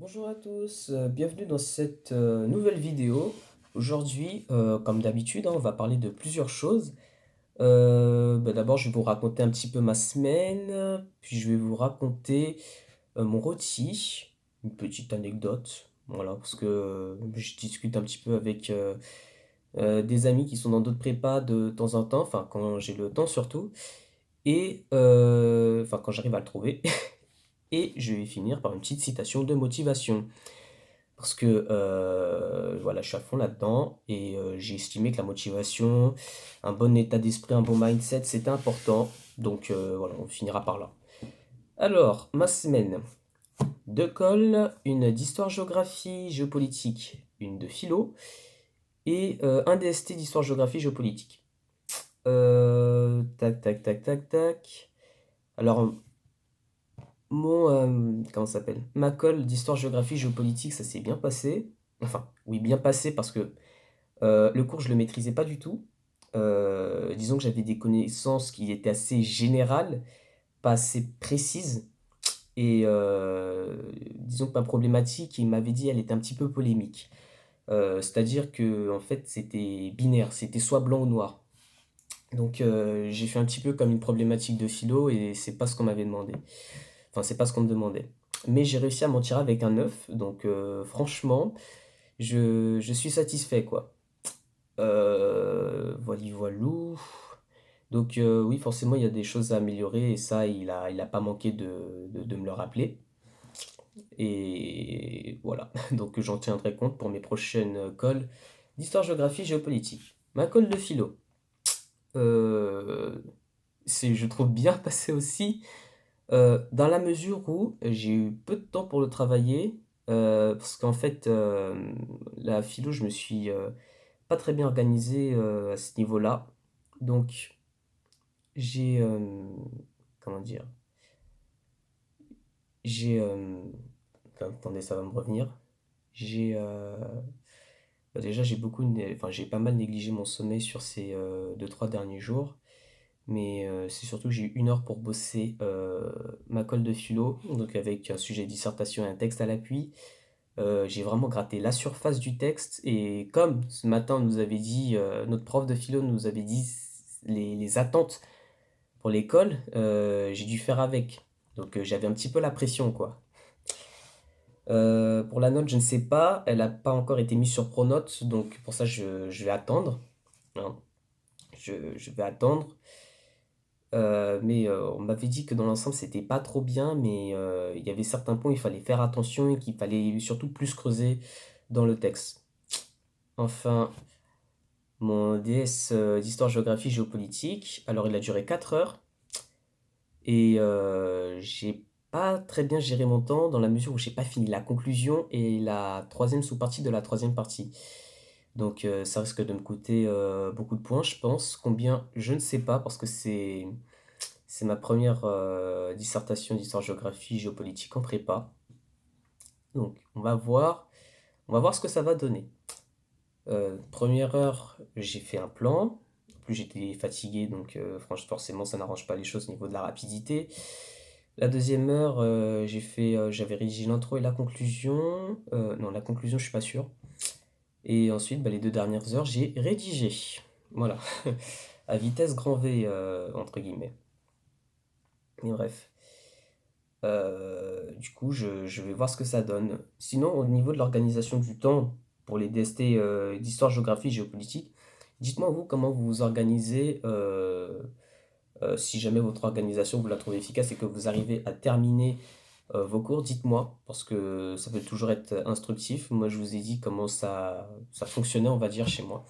Bonjour à tous, bienvenue dans cette nouvelle vidéo. Aujourd'hui, comme d'habitude, hein, on va parler de plusieurs choses. D'abord, je vais vous raconter un petit peu ma semaine, puis je vais vous raconter mon rôti, une petite anecdote, voilà, parce que je discute un petit peu avec des amis qui sont dans d'autres prépas de temps en temps, enfin quand j'ai le temps surtout, et enfin quand j'arrive à le trouver. Et je vais finir par une petite citation de motivation. Parce que voilà, je suis à fond là-dedans et j'ai estimé que la motivation, un bon état d'esprit, un bon mindset, c'était important. Donc voilà, on finira par là. Alors, ma semaine. Deux cols, une d'histoire-géographie, géopolitique, une de philo et un DST d'histoire-géographie, géopolitique. Tac, tac, tac, tac, tac. Alors, comment ça s'appelle? Ma colle d'histoire, géographie, géopolitique, ça s'est bien passé. Enfin, oui, bien passé parce que le cours, je le maîtrisais pas du tout. Disons que j'avais des connaissances qui étaient assez générales, pas assez précises. Et disons que ma problématique, il m'avait dit, elle était un petit peu polémique. C'est-à-dire que en fait, c'était binaire, c'était soit blanc ou noir. Donc j'ai fait un petit peu comme une problématique de philo et c'est pas ce qu'on m'avait demandé. Enfin, c'est pas ce qu'on me demandait. Mais j'ai réussi à m'en tirer avec un 9, donc franchement, je suis satisfait, quoi. Voili voilou. Donc oui, forcément, il y a des choses à améliorer et ça, il a pas manqué de me le rappeler. Et voilà, donc j'en tiendrai compte pour mes prochaines colles d'histoire, géographie, géopolitique. Ma colle de philo, euh, c'est, je trouve, bien passé aussi, dans la mesure où j'ai eu peu de temps pour le travailler, parce qu'en fait, la philo, je me suis pas très bien organisé à ce niveau-là. Donc, j'ai, comment dire, j'ai, attendez, ça va me revenir. J'ai, déjà, enfin, j'ai pas mal négligé mon sommeil sur ces 2-3 derniers jours. Mais c'est surtout que j'ai eu 1 heure pour bosser ma colle de philo, donc avec un sujet de dissertation et un texte à l'appui. J'ai vraiment gratté la surface du texte et comme ce matin on nous avait dit, notre prof de philo nous avait dit les attentes pour l'école, j'ai dû faire avec. Donc j'avais un petit peu la pression quoi. Pour la note, je ne sais pas, elle n'a pas encore été mise sur Pronote, donc pour ça je vais attendre, hein. Je vais attendre. Mais on m'avait dit que dans l'ensemble c'était pas trop bien, mais il y avait certains points où il fallait faire attention et qu'il fallait surtout plus creuser dans le texte. Enfin, mon DS d'histoire, géographie, géopolitique, alors il a duré 4 heures et j'ai pas très bien géré mon temps dans la mesure où j'ai pas fini la conclusion et la troisième sous-partie de la troisième partie. Donc ça risque de me coûter beaucoup de points, je pense. Combien, je ne sais pas, parce que c'est ma première dissertation d'histoire-géographie géopolitique en prépa. Donc on va voir ce que ça va donner. Première heure, j'ai fait un plan. En plus j'étais fatigué, donc franchement forcément ça n'arrange pas les choses au niveau de la rapidité. La deuxième heure, j'avais rédigé l'intro et la conclusion. Non, la conclusion, je suis pas sûr. Et ensuite, bah, les 2 dernières heures, j'ai rédigé. Voilà, à vitesse grand V, entre guillemets. Mais bref. Du coup, je vais voir ce que ça donne. Sinon, au niveau de l'organisation du temps pour les DST d'histoire, géographie, géopolitique, dites-moi vous comment vous vous organisez si jamais votre organisation vous la trouvez efficace et que vous arrivez à terminer vos cours, dites-moi parce que ça peut toujours être instructif. Moi, je vous ai dit comment ça fonctionnait, on va dire, chez moi.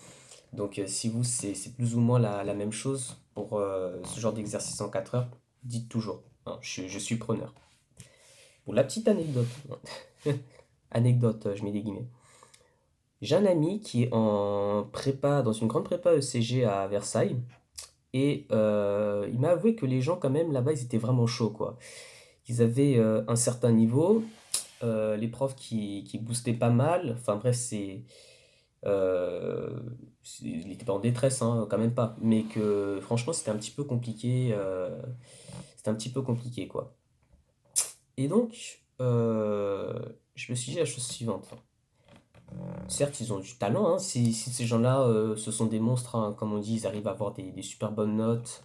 Donc, si vous, c'est plus ou moins la même chose pour ce genre d'exercice en 4 heures, dites toujours, hein, je suis preneur. Pour la petite anecdote, anecdote, je mets des guillemets. J'ai un ami qui est en prépa, dans une grande prépa ECG à Versailles, et il m'a avoué que les gens, quand même, là-bas, ils étaient vraiment chauds, quoi. Ils avaient un certain niveau, les profs qui boostaient pas mal, enfin bref, euh, il n'était pas en détresse, hein, quand même pas, mais que franchement, c'était un petit peu compliqué, quoi. Et donc, je me suis dit la chose suivante. Enfin, certes, ils ont du talent, hein, si ces gens-là, ce sont des monstres, hein, comme on dit, ils arrivent à avoir des super bonnes notes,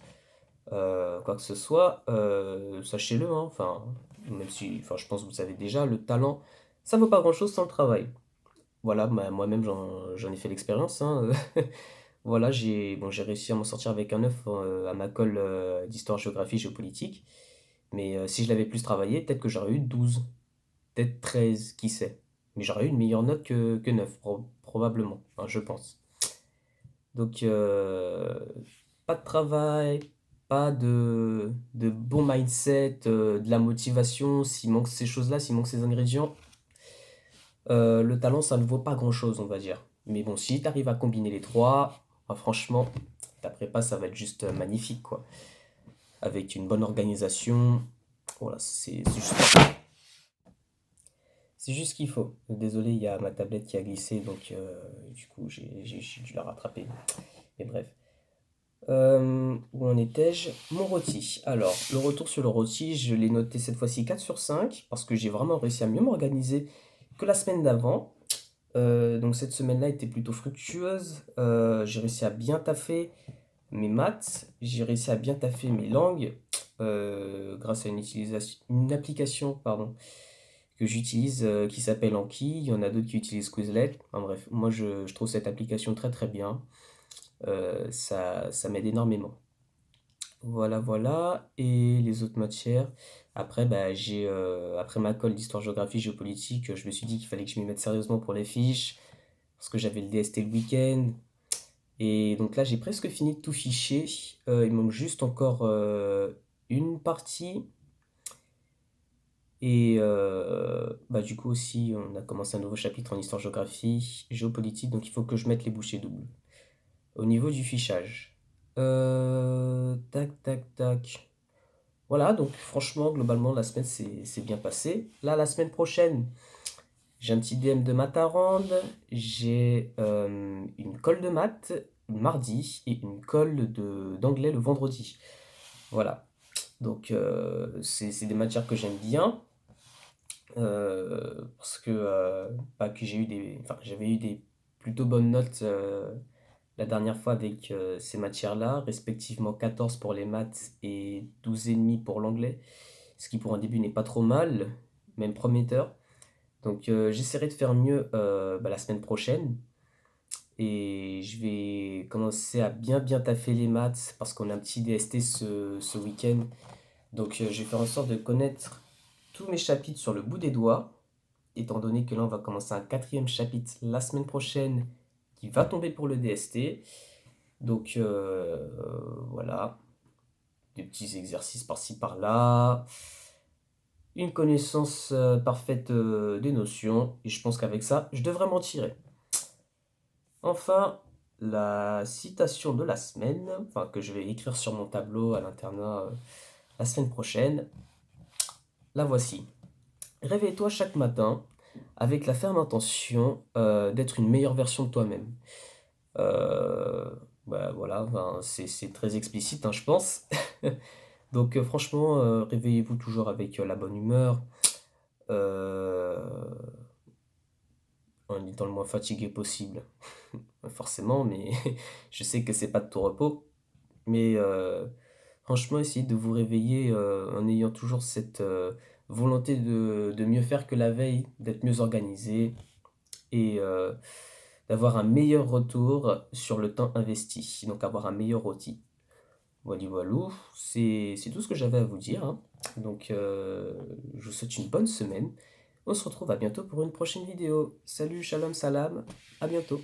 quoi que ce soit, sachez-le, hein, enfin, même si, enfin, je pense que vous savez déjà, le talent, ça vaut pas grand-chose sans le travail. Voilà, moi-même, j'en ai fait l'expérience, hein. Voilà, j'ai réussi à m'en sortir avec un 9 à ma colle d'histoire, géographie, géopolitique. Mais si je l'avais plus travaillé, peut-être que j'aurais eu 12, peut-être 13, qui sait. Mais j'aurais eu une meilleure note que 9, probablement, hein, je pense. Donc, pas de travail, pas de bon mindset, de la motivation, s'il manque ces choses-là, s'il manque ces ingrédients, le talent, ça ne vaut pas grand-chose, on va dire. Mais bon, si tu arrives à combiner les trois, bah, franchement, ta prépa, ça va être juste magnifique, quoi. Avec une bonne organisation, voilà, c'est juste ce qu'il faut. Désolé, il y a ma tablette qui a glissé, donc du coup, j'ai dû la rattraper. Mais bref. Où en étais-je? Mon rôti. Alors, le retour sur le rôti, je l'ai noté cette fois-ci 4 sur 5, parce que j'ai vraiment réussi à mieux m'organiser que la semaine d'avant. Donc cette semaine-là était plutôt fructueuse. J'ai réussi à bien taffer mes maths, j'ai réussi à bien taffer mes langues grâce à une application pardon, que j'utilise qui s'appelle Anki. Il y en a d'autres qui utilisent Quizlet. Enfin, bref, moi je trouve cette application très très bien. Ça m'aide énormément. Voilà, voilà. Et les autres matières. Après, bah, après ma colle d'histoire-géographie géopolitique, je me suis dit qu'il fallait que je m'y mette sérieusement pour les fiches, parce que j'avais le DST le week-end. Et donc là, j'ai presque fini de tout ficher. Il manque juste encore une partie. Et bah, du coup aussi, on a commencé un nouveau chapitre en histoire-géographie, géopolitique, donc il faut que je mette les bouchées doubles. Au niveau du fichage. Tac, tac, tac. Voilà, donc franchement, globalement, la semaine c'est bien passé. Là, la semaine prochaine, j'ai un petit DM de maths à rendre. J'ai une colle de maths le mardi et une colle d'anglais le vendredi. Voilà. Donc, c'est des matières que j'aime bien. Parce que, bah, que enfin, j'avais eu des plutôt bonnes notes la dernière fois avec ces matières-là, respectivement 14 pour les maths et 12,5 pour l'anglais, ce qui pour un début n'est pas trop mal, même prometteur. Donc j'essaierai de faire mieux bah, la semaine prochaine et je vais commencer à bien taffer les maths parce qu'on a un petit DST ce week-end. Donc je vais faire en sorte de connaître tous mes chapitres sur le bout des doigts, étant donné que là on va commencer un quatrième chapitre la semaine prochaine qui va tomber pour le DST. Donc voilà, des petits exercices par-ci par-là, une connaissance parfaite des notions, et je pense qu'avec ça, je devrais m'en tirer. Enfin, la citation de la semaine, enfin que je vais écrire sur mon tableau à l'internat la semaine prochaine, la voici. Réveille-toi chaque matin avec la ferme intention d'être une meilleure version de toi-même. Euh, Bah, voilà, ben, c'est très explicite, hein, je pense. Donc franchement, réveillez-vous toujours avec la bonne humeur, euh, en étant le moins fatigué possible. Forcément, mais je sais que c'est pas de tout repos. Mais franchement, essayez de vous réveiller en ayant toujours cette volonté de mieux faire que la veille, d'être mieux organisé et d'avoir un meilleur retour sur le temps investi. Donc avoir un meilleur outil. Voilà, voilou, c'est tout ce que j'avais à vous dire, hein. Donc, je vous souhaite une bonne semaine. On se retrouve à bientôt pour une prochaine vidéo. Salut, shalom, salam, à bientôt.